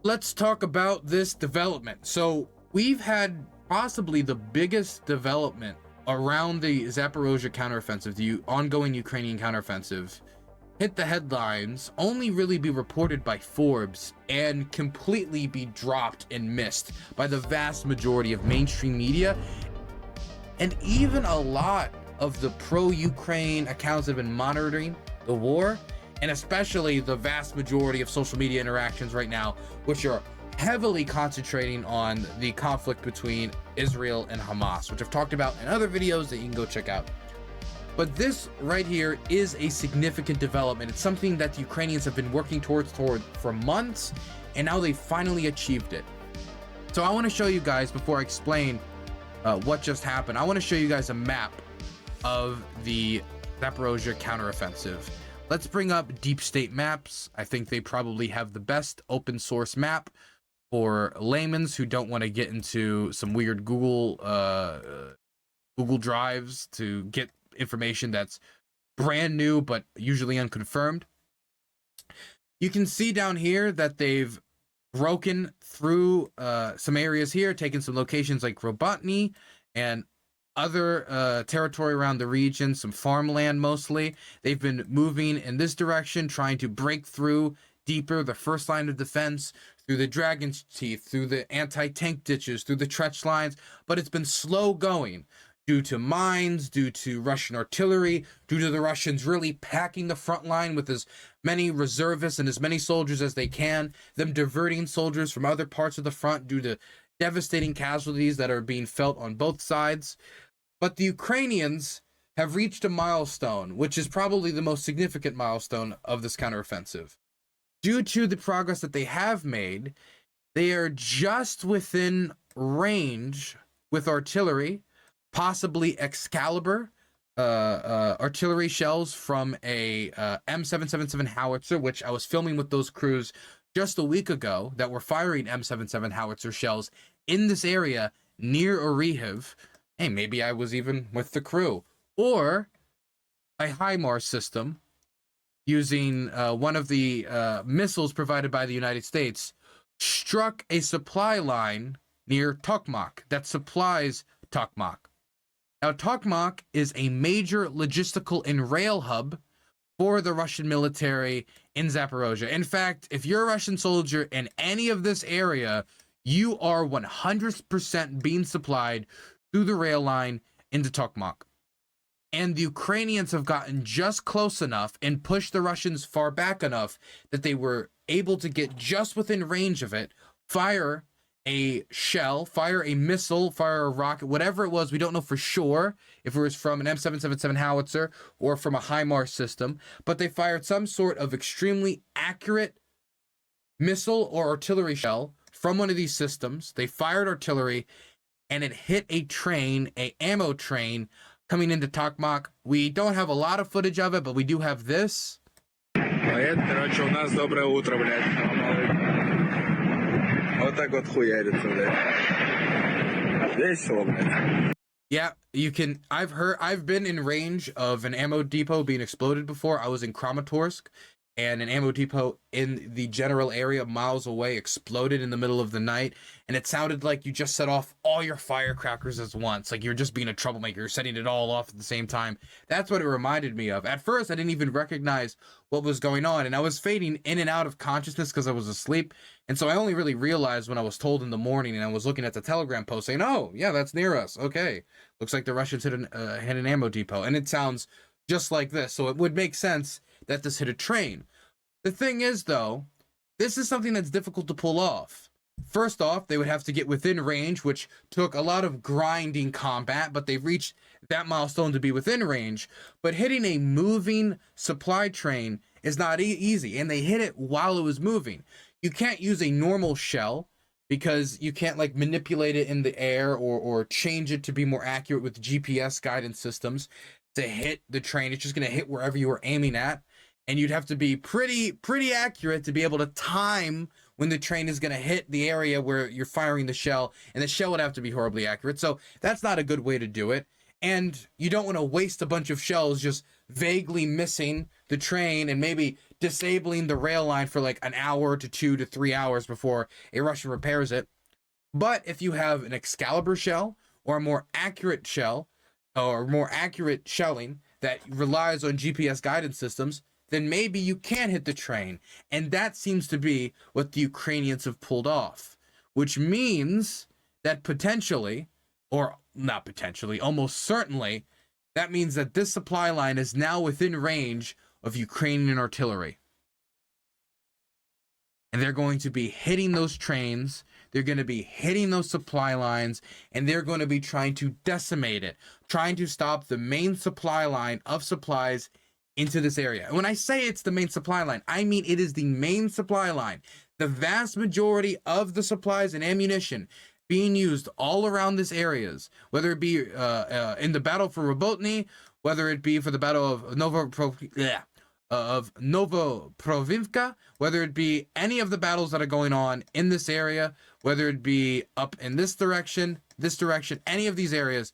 let's talk about this development. So we've had possibly the biggest development around the Zaporozhye counteroffensive, the ongoing Ukrainian counteroffensive, hit the headlines, only really be reported by Forbes, and completely be dropped and missed by the vast majority of mainstream media, and even a lot of the pro-Ukraine accounts that have been monitoring the war, and especially the vast majority of social media interactions right now, which are heavily concentrating on the conflict between Israel and Hamas, which I've talked about in other videos that you can go check out. But this right here is a significant development. It's something that the Ukrainians have been working towards for months, and now they finally achieved it. So I want to show you guys, before I explain what just happened, I want to show you guys a map of the Zaporozhye counteroffensive. Let's bring up Deep State Maps. I think they probably have the best open source map for layman's who don't want to get into some weird Google drives to get information that's brand new but usually unconfirmed. You can see down here that they've broken through some areas here, taken some locations like Robotny and other territory around the region, some farmland mostly. They've been moving in this direction, trying to break through deeper, the first line of defense, through the Dragon's Teeth, through the anti-tank ditches, through the trench lines, but it's been slow going due to mines, due to Russian artillery, due to the Russians really packing the front line with as many reservists and as many soldiers as they can, them diverting soldiers from other parts of the front due to devastating casualties that are being felt on both sides. But the Ukrainians have reached a milestone, which is probably the most significant milestone of this counteroffensive. Due to the progress that they have made, they are just within range with artillery, possibly Excalibur artillery shells from a M777 howitzer, which I was filming with those crews just a week ago that were firing M77 howitzer shells in this area near Orehiv. Hey, maybe I was even with the crew. Or a HIMARS system using one of the missiles provided by the United States struck a supply line near Tokmak that supplies Tokmak. Now, Tokmak is a major logistical and rail hub for the Russian military in Zaporozhye. In fact, if you're a Russian soldier in any of this area, you are 100% being supplied through the rail line into Tokmak. And the Ukrainians have gotten just close enough and pushed the Russians far back enough that they were able to get just within range of it, fire a shell, fire a missile, fire a rocket, whatever it was. We don't know for sure if it was from an M777 howitzer or from a HIMARS system, but they fired some sort of extremely accurate missile or artillery shell from one of these systems. They fired artillery and it hit a train, a ammo train coming into Tokmak. We don't have a lot of footage of it, but we do have this. Короче, у нас доброе утро, блядь. Вот так вот хуярится, блядь. Весело, блядь. Yeah, you can. I've been in range of an ammo depot being exploded before. I was in Kramatorsk, and an ammo depot in the general area miles away exploded in the middle of the night, and it sounded like you just set off all your firecrackers at once, like you're just being a troublemaker, you're setting it all off at the same time. That's what it reminded me of. At first, I didn't even recognize what was going on, and I was fading in and out of consciousness because I was asleep, and so I only really realized when I was told in the morning, and I was looking at the Telegram post saying, oh, yeah, that's near us. Okay, looks like the Russians hit an ammo depot, and it sounds just like this, so it would make sense that this hit a train. The thing is, though, this is something that's difficult to pull off. First off, they would have to get within range, which took a lot of grinding combat, but they've reached that milestone to be within range. But hitting a moving supply train is not easy, and they hit it while it was moving. You can't use a normal shell because you can't like manipulate it in the air or change it to be more accurate with GPS guidance systems to hit the train. It's just going to hit wherever you were aiming at. And you'd have to be pretty accurate to be able to time when the train is going to hit the area where you're firing the shell, and the shell would have to be horribly accurate. So that's not a good way to do it. And you don't want to waste a bunch of shells just vaguely missing the train and maybe disabling the rail line for like an hour to 2 to 3 hours before a Russian repairs it. But if you have an Excalibur shell or a more accurate shell or more accurate shelling that relies on GPS guidance systems, then maybe you can hit the train. And that seems to be what the Ukrainians have pulled off, which means that potentially, or not potentially, almost certainly, that means that this supply line is now within range of Ukrainian artillery. And they're going to be hitting those trains, they're going to be hitting those supply lines, and they're going to be trying to decimate it, trying to stop the main supply line of supplies into this area. And when I say it's the main supply line, I mean it is the main supply line. The vast majority of the supplies and ammunition being used all around this areas, whether it be in the battle for Robotny, whether it be for the battle of Novoprovivka, whether it be any of the battles that are going on in this area, whether it be up in this direction, any of these areas,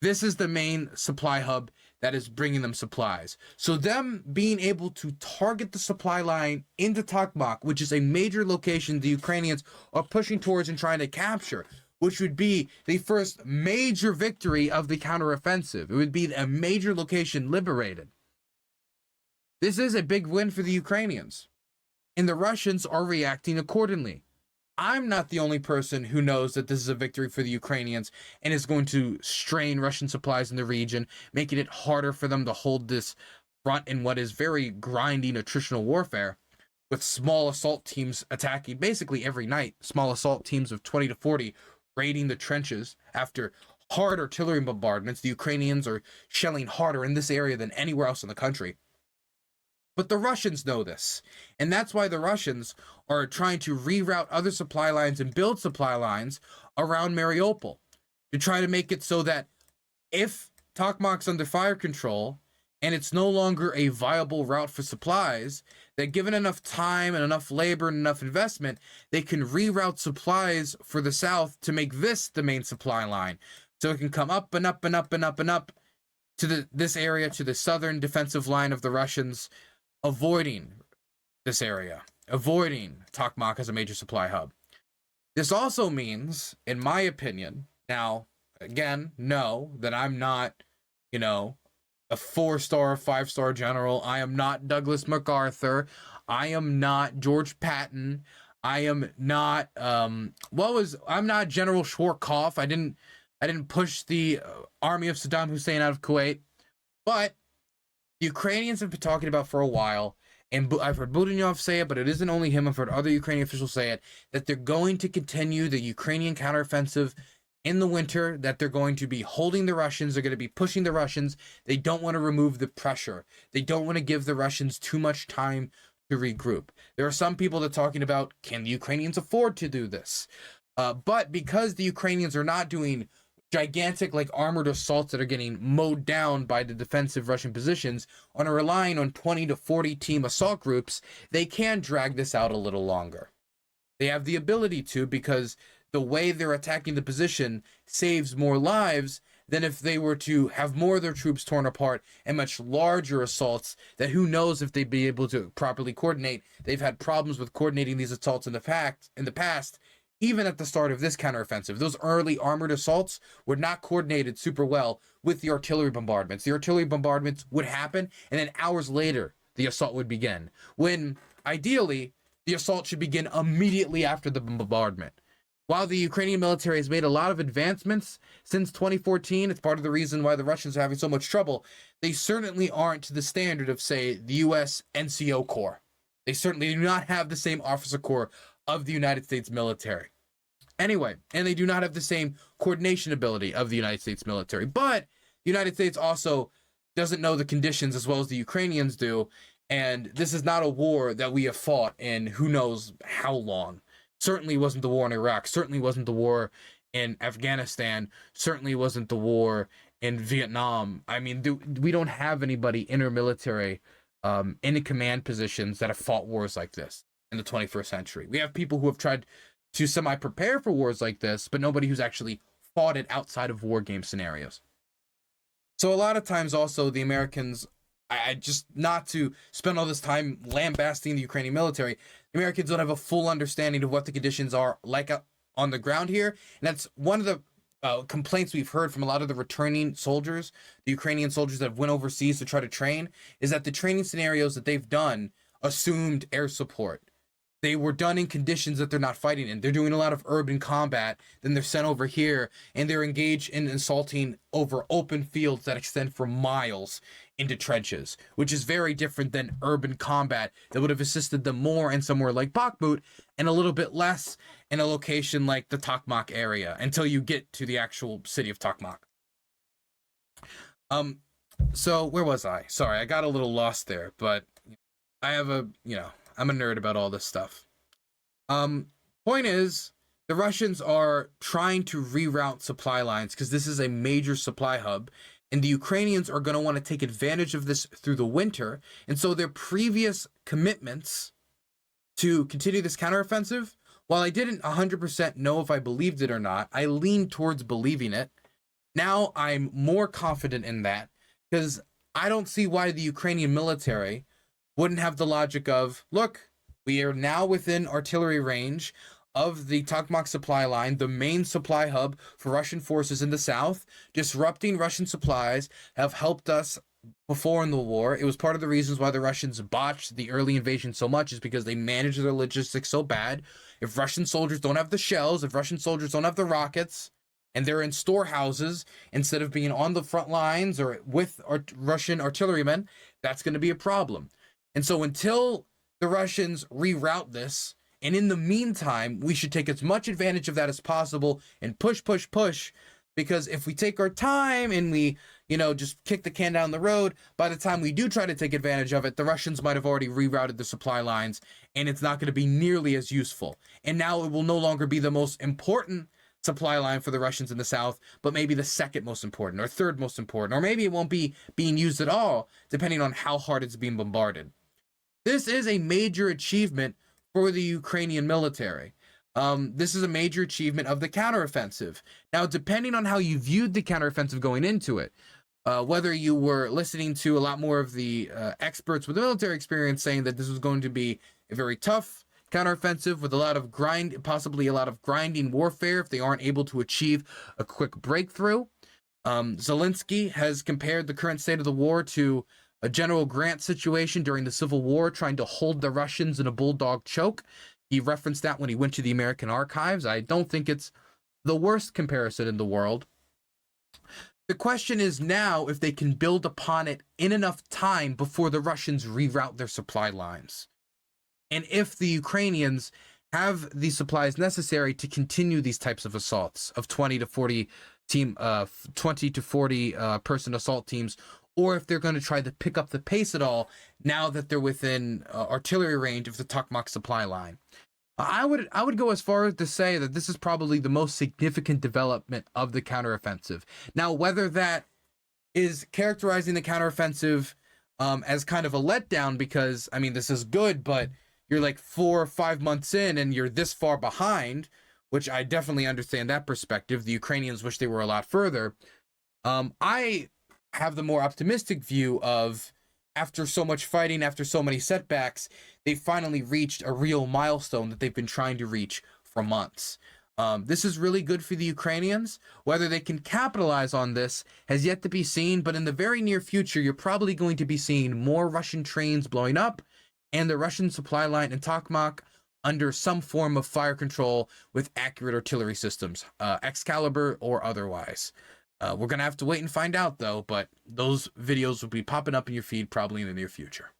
this is the main supply hub that is bringing them supplies. So them being able to target the supply line into Tokmak, which is a major location the Ukrainians are pushing towards and trying to capture, which would be the first major victory of the counteroffensive. It would be a major location liberated. This is a big win for the Ukrainians, and the Russians are reacting accordingly. I'm not the only person who knows that this is a victory for the Ukrainians and is going to strain Russian supplies in the region, making it harder for them to hold this front in what is very grindy attritional warfare, with small assault teams attacking basically every night, small assault teams of 20 to 40 raiding the trenches after hard artillery bombardments. The Ukrainians are shelling harder in this area than anywhere else in the country. But the Russians know this, and that's why the Russians are trying to reroute other supply lines and build supply lines around Mariupol to try to make it so that if Tokmak's under fire control and it's no longer a viable route for supplies, that given enough time and enough labor and enough investment, they can reroute supplies for the south to make this the main supply line. So it can come up and up and up and up and up to this area, to the southern defensive line of the Russians, avoiding this area, avoiding Tokmak as a major supply hub. This also means, in my opinion, now, again, know that I'm not, a 4-star, 5-star general. I am not Douglas MacArthur. I am not George Patton. I am not, I'm not General Schwarzkopf. I didn't push the army of Saddam Hussein out of Kuwait. But the Ukrainians have been talking about for a while, and I've heard Budanov say it, but it isn't only him. I've heard other Ukrainian officials say it, that they're going to continue the Ukrainian counteroffensive in the winter, that they're going to be holding the Russians. They're going to be pushing the Russians. They don't want to remove the pressure. They don't want to give the Russians too much time to regroup. There are some people that are talking about, can the Ukrainians afford to do this? But because the Ukrainians are not doing gigantic armored assaults that are getting mowed down by the defensive Russian positions, and are relying on 20 to 40 team assault groups, they can drag this out a little longer. They have the ability to, because the way they're attacking the position saves more lives than if they were to have more of their troops torn apart and much larger assaults that who knows if they'd be able to properly coordinate. They've had problems with coordinating these assaults in the past. Even at the start of this counteroffensive, those early armored assaults were not coordinated super well with the artillery bombardments. The artillery bombardments would happen, and then hours later, the assault would begin. When, ideally, the assault should begin immediately after the bombardment. While the Ukrainian military has made a lot of advancements since 2014, it's part of the reason why the Russians are having so much trouble, they certainly aren't to the standard of, say, the U.S. NCO Corps. They certainly do not have the same officer corps of the United States military. Anyway, and they do not have the same coordination ability of the United States military. But the United States also doesn't know the conditions as well as the Ukrainians do. And this is not a war that we have fought in who knows how long. Certainly wasn't the war in Iraq. Certainly wasn't the war in Afghanistan. Certainly wasn't the war in Vietnam. I mean, we don't have anybody in our military in the command positions that have fought wars like this in the 21st century. We have people who have tried to semi-prepare for wars like this, but nobody who's actually fought it outside of war game scenarios. So a lot of times also the Americans, I just, not to spend all this time lambasting the Ukrainian military, the Americans don't have a full understanding of what the conditions are like on the ground here. And that's one of the complaints we've heard from a lot of the returning soldiers, the Ukrainian soldiers that went overseas to try to train, is that the training scenarios that they've done assumed air support. They were done in conditions that they're not fighting in. They're doing a lot of urban combat. Then they're sent over here and they're engaged in assaulting over open fields that extend for miles into trenches, which is very different than urban combat that would have assisted them more in somewhere like Bakhmut and a little bit less in a location like the Tokmak area until you get to the actual city of Tokmak. So where was I? Sorry, I got a little lost there, but I have I'm a nerd about all this stuff. Point is, the Russians are trying to reroute supply lines because this is a major supply hub, and the Ukrainians are going to want to take advantage of this through the winter. And so their previous commitments to continue this counteroffensive, while I didn't 100% know if I believed it or not, I leaned towards believing it. Now I'm more confident in that because I don't see why the Ukrainian military wouldn't have the logic of, look, we are now within artillery range of the Tokmak supply line, the main supply hub for Russian forces in the south. Disrupting Russian supplies have helped us before in the war. It was part of the reasons why the Russians botched the early invasion so much, is because they managed their logistics so bad. If Russian soldiers don't have the shells, if Russian soldiers don't have the rockets, and they're in storehouses instead of being on the front lines or with Russian artillerymen, that's going to be a problem. And so until the Russians reroute this, and in the meantime, we should take as much advantage of that as possible and push, because if we take our time and we, just kick the can down the road, by the time we do try to take advantage of it, the Russians might have already rerouted the supply lines, and it's not going to be nearly as useful. And now it will no longer be the most important supply line for the Russians in the south, but maybe the second most important or third most important, or maybe it won't be being used at all, depending on how hard it's being bombarded. This is a major achievement for the Ukrainian military. This is a major achievement of the counteroffensive. Now, depending on how you viewed the counteroffensive going into it, whether you were listening to a lot more of the experts with military experience saying that this was going to be a very tough counteroffensive with a lot of possibly a lot of grinding warfare if they aren't able to achieve a quick breakthrough. Zelensky has compared the current state of the war to a General Grant situation during the Civil War, trying to hold the Russians in a bulldog choke. He referenced that when he went to the American archives. I don't think it's the worst comparison in the world. The question is now if they can build upon it in enough time before the Russians reroute their supply lines. And if the Ukrainians have the supplies necessary to continue these types of assaults of 20 to 40 person assault teams, or if they're going to try to pick up the pace at all now that they're within artillery range of the Tokmak supply line. I would go as far as to say that this is probably the most significant development of the counteroffensive. Now, whether that is characterizing the counteroffensive as kind of a letdown because, this is good, but you're like 4 or 5 months in and you're this far behind, which I definitely understand that perspective. The Ukrainians wish they were a lot further. I have the more optimistic view of, after so much fighting, after so many setbacks, they finally reached a real milestone that they've been trying to reach for months. This is really good for the Ukrainians. Whether they can capitalize on this has yet to be seen, but in the very near future, you're probably going to be seeing more Russian trains blowing up and the Russian supply line in Tokmak under some form of fire control with accurate artillery systems, Excalibur or otherwise. We're going to have to wait and find out, though, but those videos will be popping up in your feed probably in the near future.